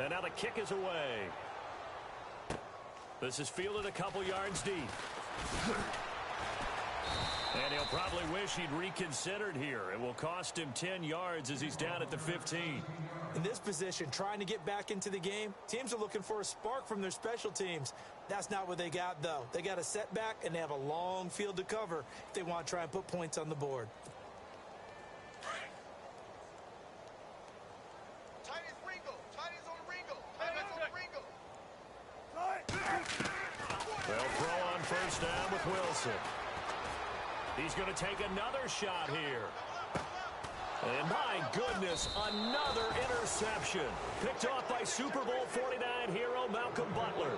And now the kick is away. This is fielded a couple yards deep. And he'll probably wish he'd reconsidered here. It will cost him 10 yards as he's down at the 15. In this position, trying to get back into the game, teams are looking for a spark from their special teams. That's not what they got, though. They got a setback, and they have a long field to cover if they want to try and put points on the board. They'll throw on first down with Wilson. He's going to take another shot here. And my goodness, another interception. Picked off by Super Bowl 49 hero Malcolm Butler.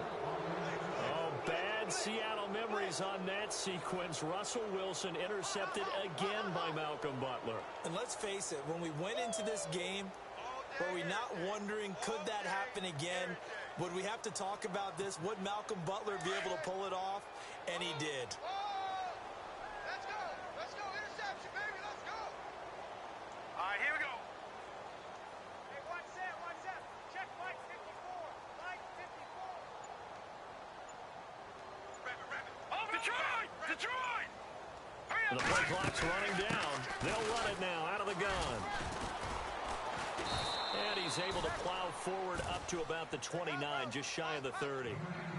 Oh, bad Seattle memories on that sequence. Russell Wilson intercepted again by Malcolm Butler. And let's face it, when we went into this game, were we not wondering, could that happen again? Would we have to talk about this? Would Malcolm Butler be able to pull it off? And he did. Let's go. Let's go. Interception, baby. Let's go. All right, here we go. Hey, one set. Check Mike 54. Mike 54. Rabbit. Oh, Detroit! Hurry up. The play clock's running down. They'll run it now out of the gun. And he's able to plow forward up to about the 29, just shy of the 30.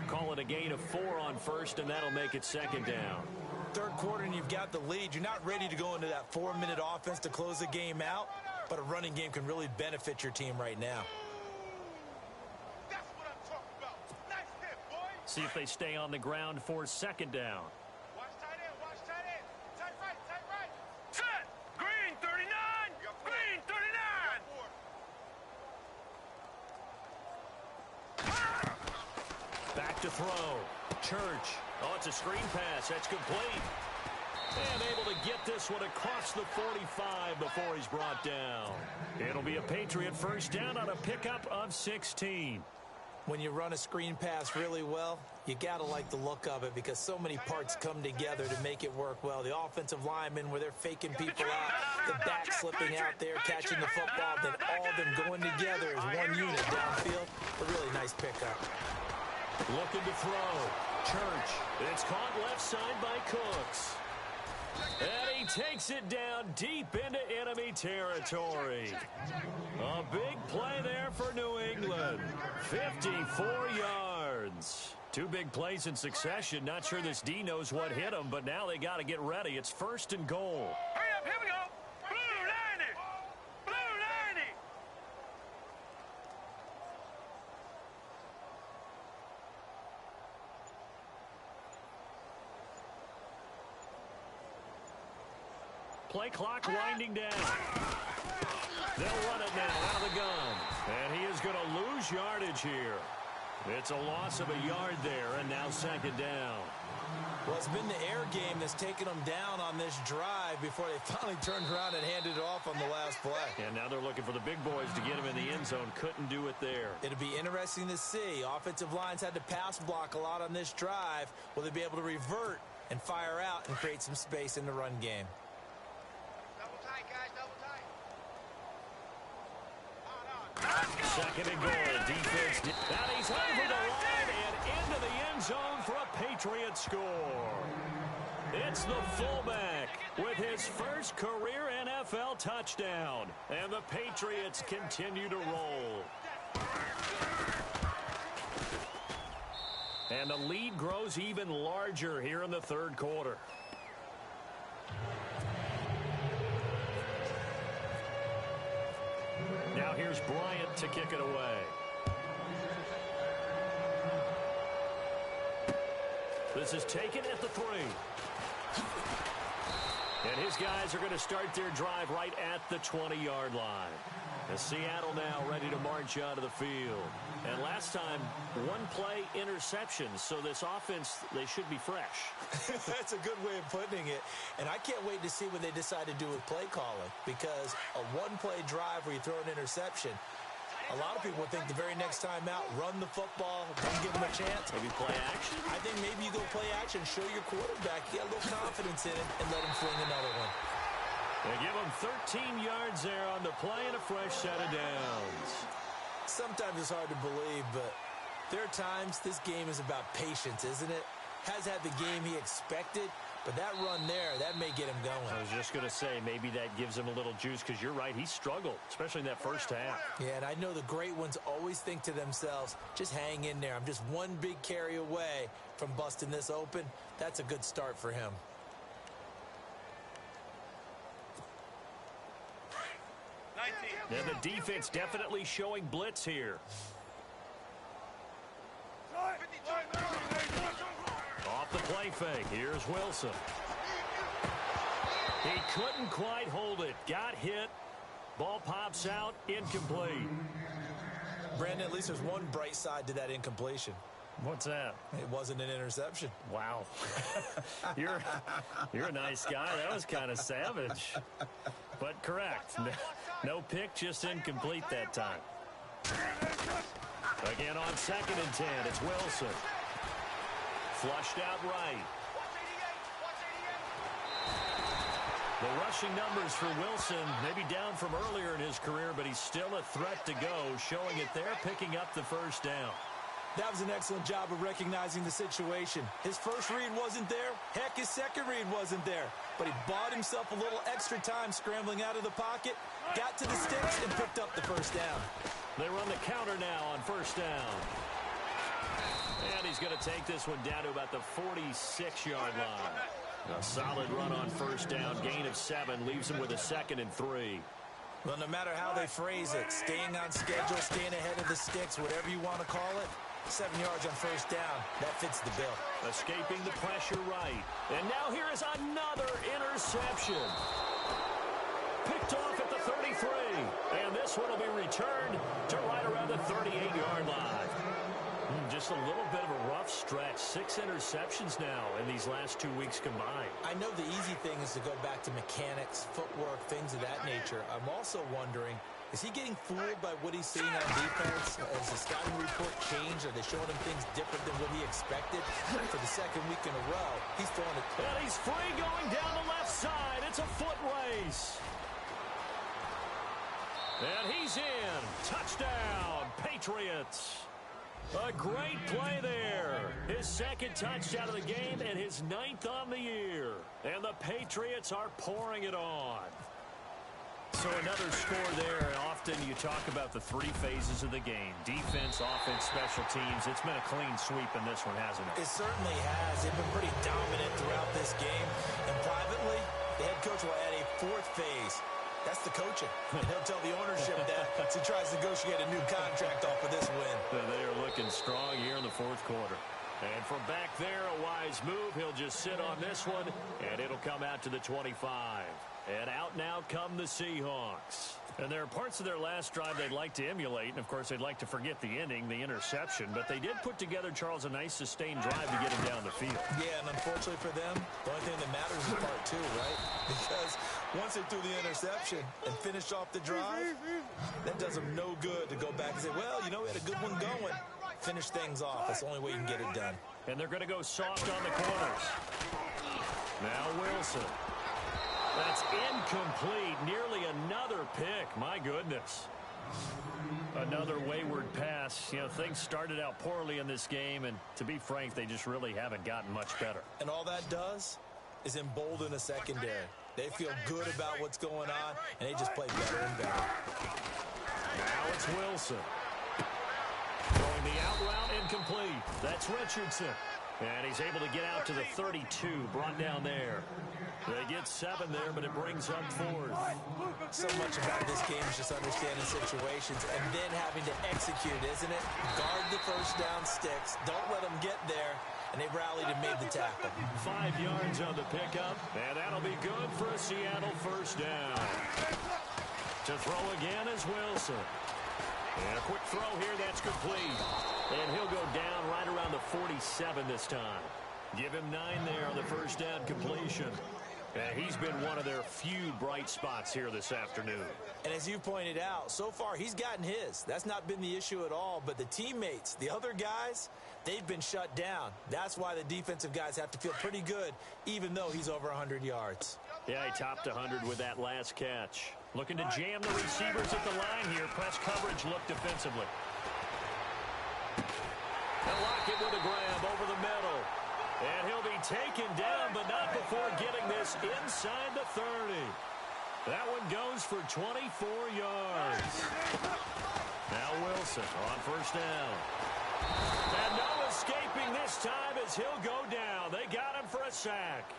Call it a gain of 4 on first, and that'll make it second down. Third quarter, and you've got the lead. You're not ready to go into that 4-minute offense to close the game out, but a running game can really benefit your team right now. That's what I'm talking about. Nice hit, boy. See if they stay on the ground for second down. Watch tight end. Tight right. Set. Green 39. Green 39. Back to throw. Church. Oh, it's a screen pass. That's complete. And able to get this one across the 45 before he's brought down. It'll be a Patriot first down on a pickup of 16. When you run a screen pass really well, you got to like the look of it because so many parts come together to make it work well. The offensive linemen, where they're faking people out, the back slipping out there, catching the football, then all of them going together as one unit downfield. A really nice pickup. Looking to throw. Church. It's caught left side by Cooks. And he takes it down deep into enemy territory. A big play there for New England. 54 yards. Two big plays in succession. Not sure this D knows what hit him, but now they got to get ready. It's first and goal. Hurry up, here we go. Blue 90. Blue 90. Play clock winding down. They'll run it now out of the gun. And he is going to lose yardage here. It's a loss of a yard there, and now second down. Well, it's been the air game that's taken them down on this drive before they finally turned around and handed it off on the last play. And now they're looking for the big boys to get him in the end zone. Couldn't do it there. It'll be interesting to see. Offensive lines had to pass block a lot on this drive. Will they be able to revert and fire out and create some space in the run game? Double tight, guys. Double tight. Second and goal. Defense. Now he's over the line and into the end zone for a Patriot score. It's the fullback with his first career NFL touchdown. And the Patriots continue to roll. And the lead grows even larger here in the third quarter. Now here's Bryant to kick it away. This is taken at the 3. And his guys are going to start their drive right at the 20-yard line. As Seattle now ready to march out of the field. And last time, one play interception. So this offense, they should be fresh. That's a good way of putting it. And I can't wait to see what they decide to do with play calling. Because a one-play drive where you throw an interception, a lot of people think the very next time out, run the football, don't give them a chance. Maybe play action? I think maybe you go play action, show your quarterback, get a little confidence in it, and let him fling another one. They give him 13 yards there on the play and a fresh set of downs. Sometimes it's hard to believe, but there are times this game is about patience, isn't it? Has had the game he expected, but that run there, that may get him going. I was just going to say, maybe that gives him a little juice, because you're right, he struggled, especially in that first half. Yeah, and I know the great ones always think to themselves, just hang in there. I'm just one big carry away from busting this open. That's a good start for him. And the defense definitely showing blitz here. Off the play fake. Here's Wilson. He couldn't quite hold it. Got hit. Ball pops out. Incomplete. Brandon, at least there's one bright side to that incompletion. What's that? It wasn't an interception. Wow. You're a nice guy. That was kind of savage. But correct. No pick, just incomplete that time. Again on 2nd and 10. It's Wilson. Flushed out right. The rushing numbers for Wilson, maybe down from earlier in his career, but he's still a threat to go, showing it there, picking up the first down. That was an excellent job of recognizing the situation. His first read wasn't there. Heck, his second read wasn't there. But he bought himself a little extra time scrambling out of the pocket, got to the sticks, and picked up the first down. They run the counter now on first down. And he's going to take this one down to about the 46-yard line. A solid run on first down, gain of 7, leaves him with a 2nd and 3. Well, no matter how they phrase it, staying on schedule, staying ahead of the sticks, whatever you want to call it, 7 yards on first down, that fits the bill. Escaping the pressure right. And now here is another interception. Picked off at the 33. And this one will be returned to right around the 38-yard line. Just a little bit of a rough stretch. 6 interceptions now in these last 2 weeks combined. I know the easy thing is to go back to mechanics, footwork, things of that nature. I'm also wondering, is he getting fooled by what he's seeing on defense? Has the scouting report changed? Are they showing him things different than what he expected? For the 2nd week in a row, he's throwing it. And he's free going down the left side. It's a foot race. And he's in. Touchdown, Patriots. A great play there. His 2nd touchdown of the game and his 9th on the year. And the Patriots are pouring it on. So another score there. Often you talk about the 3 phases of the game. Defense, offense, special teams. It's been a clean sweep in this one, hasn't it? It certainly has. They've been pretty dominant throughout this game. And privately, the head coach will add a 4th phase. That's the coaching. And he'll tell the ownership that as he tries to negotiate a new contract off of this win. They are looking strong here in the 4th quarter. And from back there, a wise move. He'll just sit on this one, and it'll come out to the 25. And out now come the Seahawks. And there are parts of their last drive they'd like to emulate. And, of course, they'd like to forget the ending, the interception. But they did put together, Charles, a nice sustained drive to get him down the field. Yeah, and unfortunately for them, the only thing that matters is part 2, right? Because once they threw the interception and finished off the drive, that does them no good to go back and say, well, you know, we had a good one going. Finish things off. That's the only way you can get it done. And they're going to go soft on the corners. Now Wilson. That's incomplete. Nearly another pick. My goodness. Another wayward pass. You know, things started out poorly in this game, and to be frank, they just really haven't gotten much better. And all that does is embolden a secondary. They feel good about what's going on, and they just play better and better. Now it's Wilson. Throwing the out route, incomplete. That's Richardson. And he's able to get out to the 32, brought down there. They get 7 there, but it brings up 4th. So much about this game is just understanding situations and then having to execute, isn't it? Guard the first down sticks. Don't let them get there. And they rallied and made the tackle. 5 yards on the pickup, and that'll be good for a Seattle first down. To throw again is Wilson. And a quick throw here, that's complete. And he'll go down right around the 47 this time. Give him 9 there on the first down completion. And he's been one of their few bright spots here this afternoon. And as you pointed out, so far he's gotten his. That's not been the issue at all. But the teammates, the other guys, they've been shut down. That's why the defensive guys have to feel pretty good, even though he's over 100 yards. Yeah, he topped 100 with that last catch. Looking to jam the receivers at the line here. Press coverage look defensively. And Lockett with a grab over the middle. And he'll be taken down, but not before getting this inside the 30. That one goes for 24 yards. Now Wilson on first down. And no escaping this time as he'll go down. They got him for a sack.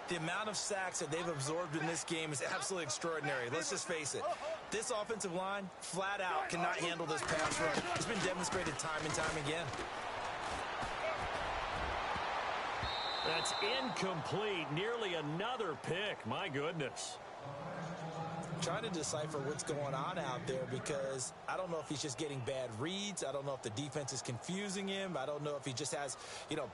The amount of sacks that they've absorbed in this game is absolutely extraordinary. Let's just face it. This offensive line, flat out, cannot handle this pass rush. It's been demonstrated time and time again. That's incomplete. Nearly another pick. My goodness. Trying to decipher what's going on out there because I don't know if he's just getting bad reads. I don't know if the defense is confusing him. I don't know if he just has,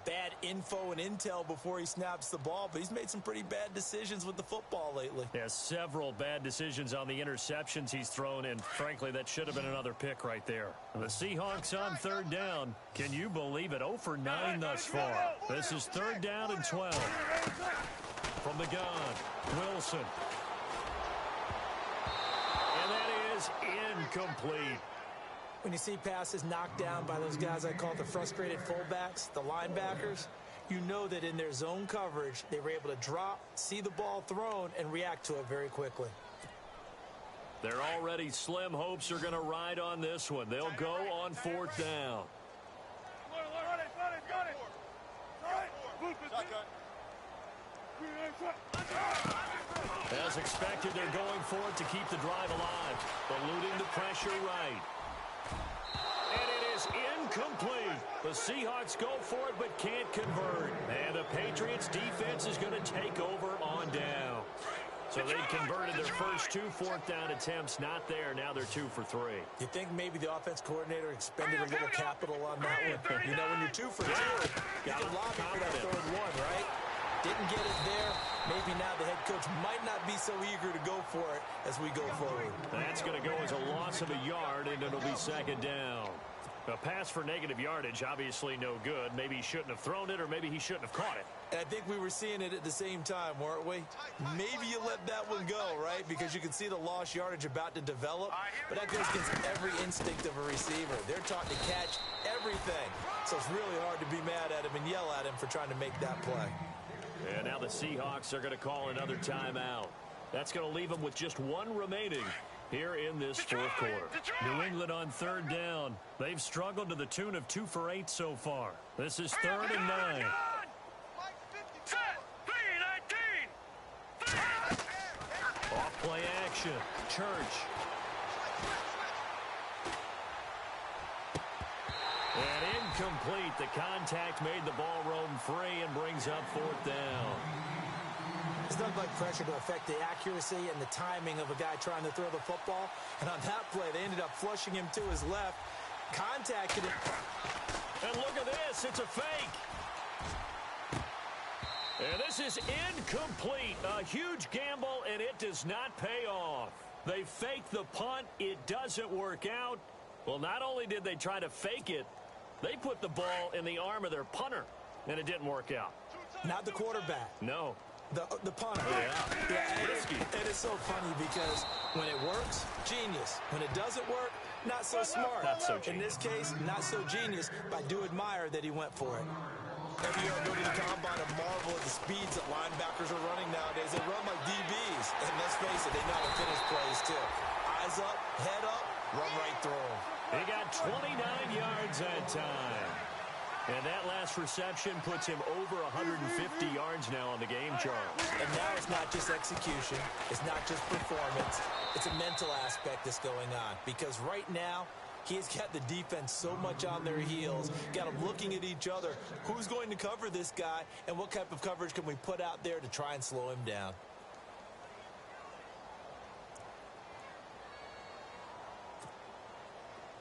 bad info and intel before he snaps the ball. But he's made some pretty bad decisions with the football lately. Yeah, several bad decisions on the interceptions he's thrown, and frankly, that should have been another pick right there. The Seahawks on third down. Can you believe it? 0 for 9 thus far. This is third down and 12. From the gun, Wilson. Incomplete. When you see passes knocked down by those guys I call the frustrated fullbacks, the linebackers, you know that in their zone coverage, they were able to drop, see the ball thrown, and react to it very quickly. Their already slim hopes are going to ride on this one. They'll go on fourth down. As expected, they're going for it to keep the drive alive, eluding the pressure right. And it is incomplete. The Seahawks go for it but can't convert. And the Patriots defense is going to take over on down. So they converted their first 2 fourth down attempts. Not there. Now they're 2 for 3. You think maybe the offense coordinator expended a little capital on that one? When you're 2 for 2, you can lobby for that third one, right? Didn't get it there. Maybe now the head coach might not be so eager to go for it as we go forward. That's going to go as a loss of a yard, and it'll be second down. A pass for negative yardage, obviously no good. Maybe he shouldn't have thrown it, or maybe he shouldn't have caught it. And I think we were seeing it at the same time, weren't we? Maybe you let that one go, right? Because you can see the lost yardage about to develop. But that goes against every instinct of a receiver. They're taught to catch everything. So it's really hard to be mad at him and yell at him for trying to make that play. And now the Seahawks are going to call another timeout. That's going to leave them with just one remaining here in this fourth quarter. New England on third down. They've struggled to the tune of 2 for 8 so far. This is third and 9. Off play action. Church. And incomplete. The contact made the ball roam free and brings up fourth down. There's nothing like pressure to affect the accuracy and the timing of a guy trying to throw the football. And on that play, they ended up flushing him to his left, contacted him. And look at this. It's a fake. And this is incomplete. A huge gamble, and it does not pay off. They fake the punt. It doesn't work out. Well, not only did they try to fake it, they put the ball in the arm of their punter, and it didn't work out. Not the quarterback. No. The punter. Yeah. Risky. It is so funny because when it works, genius. When it doesn't work, not so smart. Not so genius. In this case, not so genius, but I do admire that he went for it. Every year I go to the combine and marvel at the speeds that linebackers are running nowadays. They run like DBs. And let's face it, they know how to finish plays too. Eyes up, head up, run right through them. He got 29 yards that time. And that last reception puts him over 150 yards now on the game chart. And now it's not just execution. It's not just performance. It's a mental aspect that's going on. Because right now, he's got the defense so much on their heels, got them looking at each other. Who's going to cover this guy, and what type of coverage can we put out there to try and slow him down?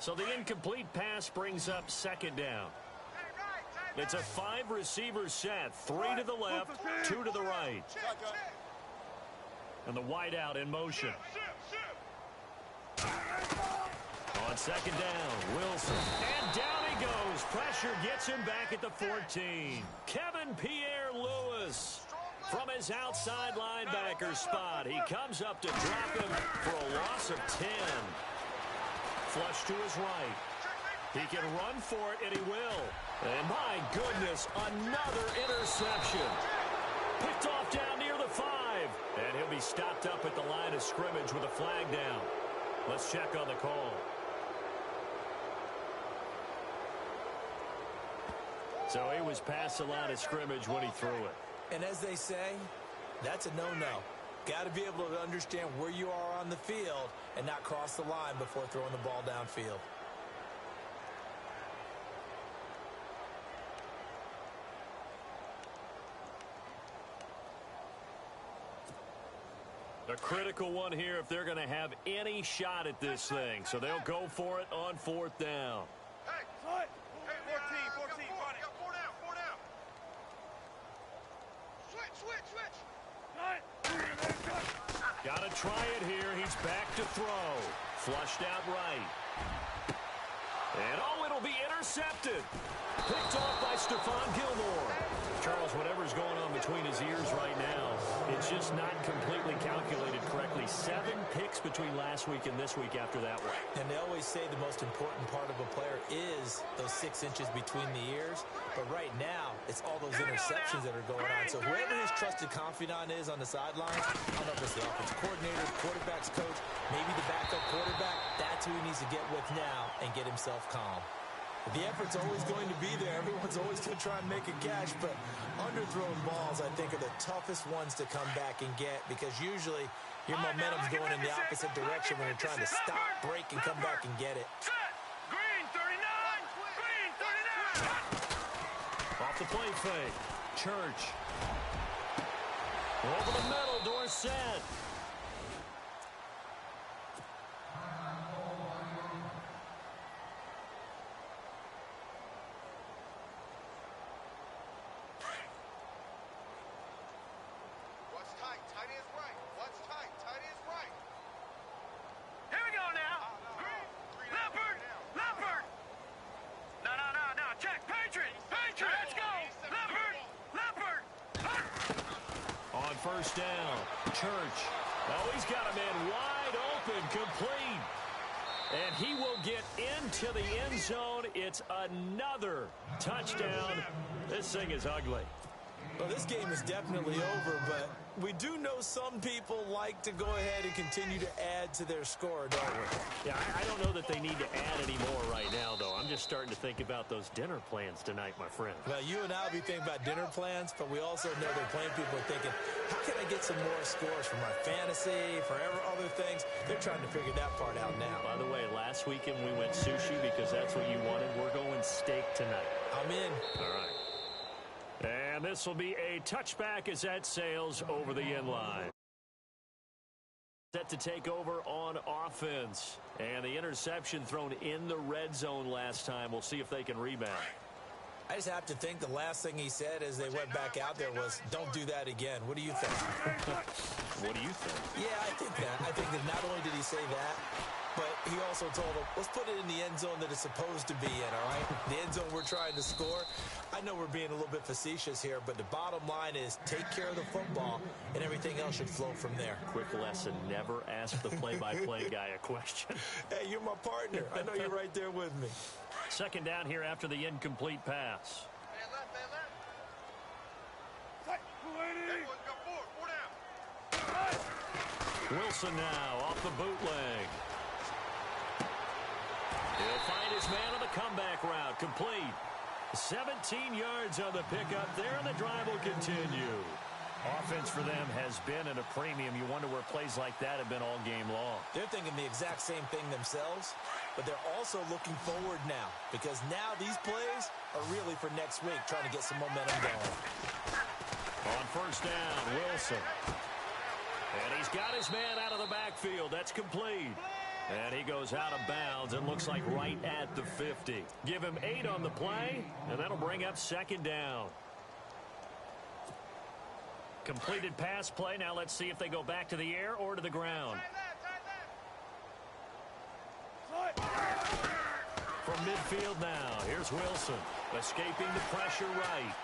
So the incomplete pass brings up second down. It's a 5-receiver set, 3 to the left, 2 to the right. And the wideout in motion. On second down, Wilson. And down he goes. Pressure gets him back at the 14. Kevin Pierre-Louis. From his outside linebacker spot, he comes up to drop him for a loss of 10. Flush to his right. He can run for it, and he will. And my goodness, another interception. Picked off down near the 5. And he'll be stopped up at the line of scrimmage with a flag down. Let's check on the call. So he was past the line of scrimmage when he threw it. And as they say, that's a no-no. Got to be able to understand where you are on the field and not cross the line before throwing the ball downfield. A critical one here if they're going to have any shot at this thing. So they'll go for it on 4th down. Hey, 14, run it. Four down. Switch. Got to try it here. He's back to throw. Flushed out right. And it'll be intercepted. Picked off by Stephon Gilmore. Charles, whatever's going on between his ears right now, it's just not completely calculated correctly. 7 picks between last week and this week after that one. And they always say the most important part of a player is those 6 inches between the ears. But right now, it's all those interceptions that are going on. So whoever his trusted confidant is on the sidelines, I don't know if it's the offensive coordinator, quarterback's coach, maybe the backup quarterback, that's who he needs to get with now and get himself calm. The effort's always going to be there. Everyone's always going to try and make a catch, but underthrown balls, I think, are the toughest ones to come back and get because usually your momentum's going in the opposite direction when you're trying to stop, break, and come back and get it. Green 39. Off the play fake. Church. Over the middle, Dorsett. First down. Church. Oh, he's got a man wide open, complete. And he will get into the end zone. It's another touchdown. This thing is ugly. Well, this game is definitely over, but we do know some people like to go ahead and continue to add to their score, don't we? Yeah, I don't know that they need to add any more right now, though. I'm just starting to think about those dinner plans tonight, my friend. Well, you and I will be thinking about dinner plans, but we also know that plenty of people are thinking, how can I get some more scores for my fantasy, for other things? They're trying to figure that part out now. By the way, last weekend we went sushi because that's what you wanted. We're going steak tonight. I'm in. All right. And this will be a touchback as that sails over the end line. Set to take over on offense. And the interception thrown in the red zone last time. We'll see if they can rebound. I just have to think the last thing he said as they went back out there was, don't do that again. What do you think? What do you think? Yeah, I think that. I think that not only did he say that, but he also told them, let's put it in the end zone that it's supposed to be in, all right? The end zone we're trying to score. I know we're being a little bit facetious here, but the bottom line is take care of the football, and everything else should flow from there. Quick lesson, never ask the play-by-play guy a question. Hey, you're my partner. I know you're right there with me. Second down here after the incomplete pass. Man left. Everyone's got four down. Wilson now off the bootleg. He'll find his man on the comeback route. Complete. 17 yards on the pickup there, and the drive will continue. Offense for them has been at a premium. You wonder where plays like that have been all game long. They're thinking the exact same thing themselves, but they're also looking forward now because now these plays are really for next week, trying to get some momentum going. On first down, Wilson. And he's got his man out of the backfield. That's complete. And he goes out of bounds and looks like right at the 50. Give him 8 on the play, and that'll bring up second down. Completed pass play. Now let's see if they go back to the air or to the ground. From midfield now, here's Wilson. Escaping the pressure right.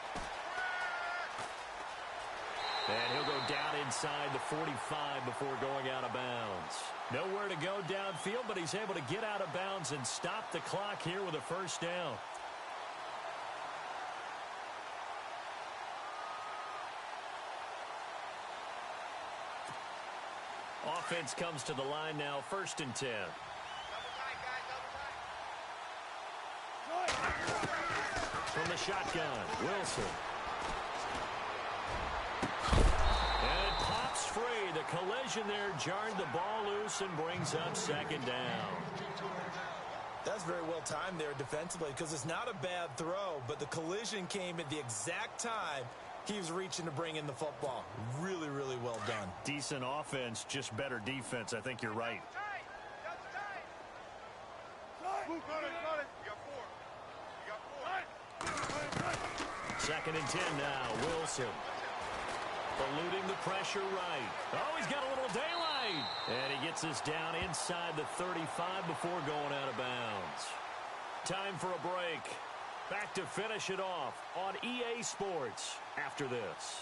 And he'll go down inside the 45 before going out of bounds. Nowhere to go downfield, but he's able to get out of bounds and stop the clock here with a first down. Offense comes to the line now, 1st and 10. From the shotgun, Wilson. And it pops free. The collision there jarred the ball loose and brings up 2nd down. That's very well timed there defensively because it's not a bad throw, but the collision came at the exact time he was reaching to bring in the football. Really, really well done. Decent offense, just better defense. I think you're right. Second and 10 now, Wilson. Eluding the pressure right. Oh, he's got a little daylight. And he gets us down inside the 35 before going out of bounds. Time for a break. Back to finish it off on EA Sports after this.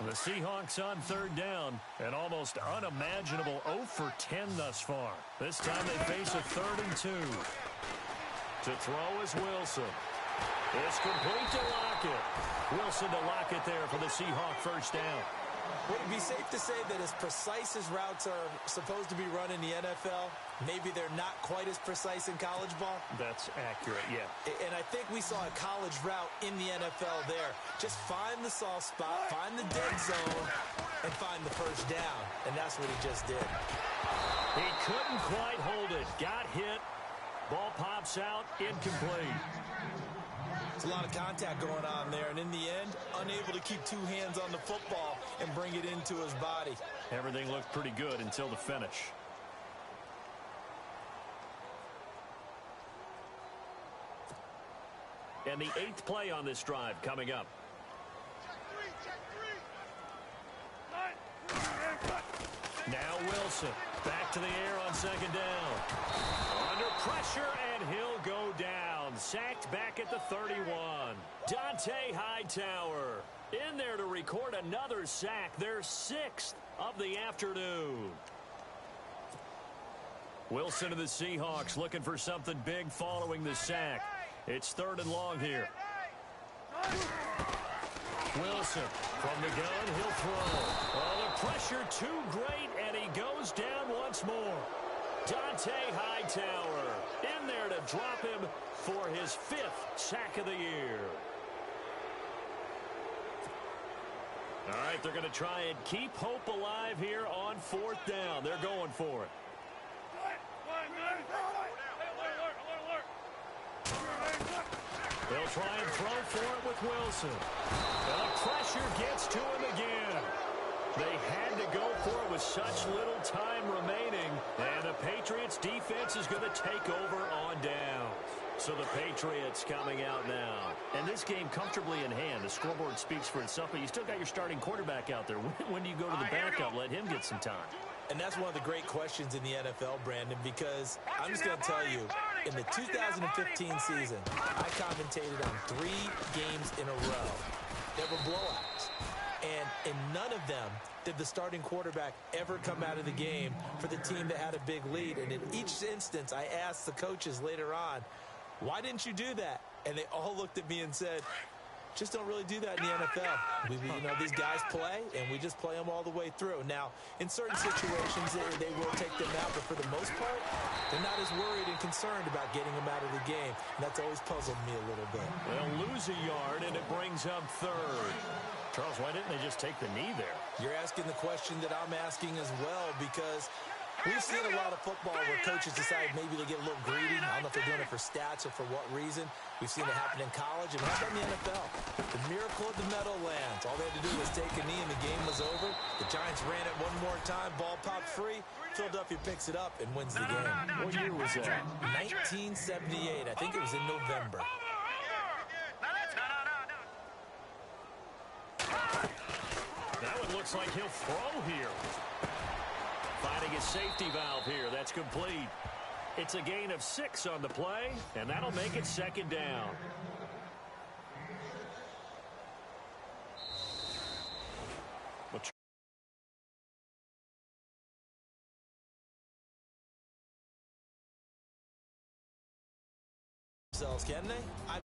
The Seahawks on 3rd down. An almost unimaginable 0 for 10 thus far. This time they face a 3rd and 2. To throw is Wilson. It's complete to Lockett. Wilson to Lockett there for the Seahawk first down. Would it be safe to say that as precise as routes are supposed to be run in the NFL, maybe they're not quite as precise in college ball? That's accurate, yeah. And I think we saw a college route in the NFL there. Just find the soft spot, find the dead zone, and find the first down. And that's what he just did. He couldn't quite hold it. Got hit. Ball pops out. Incomplete. It's a lot of contact going on there, and in the end, unable to keep 2 hands on the football and bring it into his body. Everything looked pretty good until the finish. And the 8th play on this drive coming up. Now Wilson back to the air on 2nd down. Under pressure, and he'll go down. Sacked back at the 31. Dante Hightower in there to record another sack. Their 6th of the afternoon. Wilson to the Seahawks looking for something big following the sack. It's 3rd and long here. Wilson from the gun, he'll throw. Oh, the pressure too great, and he goes down once more. Dante Hightower in there to drop him for his 5th sack of the year. All right, they're going to try and keep hope alive here on 4th down. They're going for it. They'll try and throw for it with Wilson. And the pressure gets to him again. They had to go for it with such little time remaining. And the Patriots defense is going to take over on down. So the Patriots coming out now. And this game comfortably in hand. The scoreboard speaks for itself, but you still got your starting quarterback out there. When do you go to the backup? Let him get some time. And that's one of the great questions in the NFL, Brandon, because I'm just going to tell you, in the 2015 season, I commentated on 3 games in a row. There were blowouts. And in none of them did the starting quarterback ever come out of the game for the team that had a big lead. And in each instance, I asked the coaches later on, why didn't you do that? And they all looked at me and said, just don't really do that in the NFL. These guys play, and we just play them all the way through. Now, in certain situations, they will take them out, but for the most part, they're not as worried and concerned about getting them out of the game. And that's always puzzled me a little bit. They'll lose a yard, and it brings up 3rd. Charles, why didn't they just take the knee there? You're asking the question that I'm asking as well, because we've seen a lot of football where coaches decide maybe they get a little greedy. I don't know if they're doing it for stats or for what reason. We've seen it happen in college and how about in the NFL? The miracle of the Meadowlands. All they had to do was take a knee and the game was over. The Giants ran it one more time. Ball popped free. Philadelphia picks it up and wins the game. What year was that? 1978. I think it was in November. That one looks like he'll throw here. Finding his safety valve here. That's complete. It's a gain of 6 on the play, and that'll make it second down. Can they?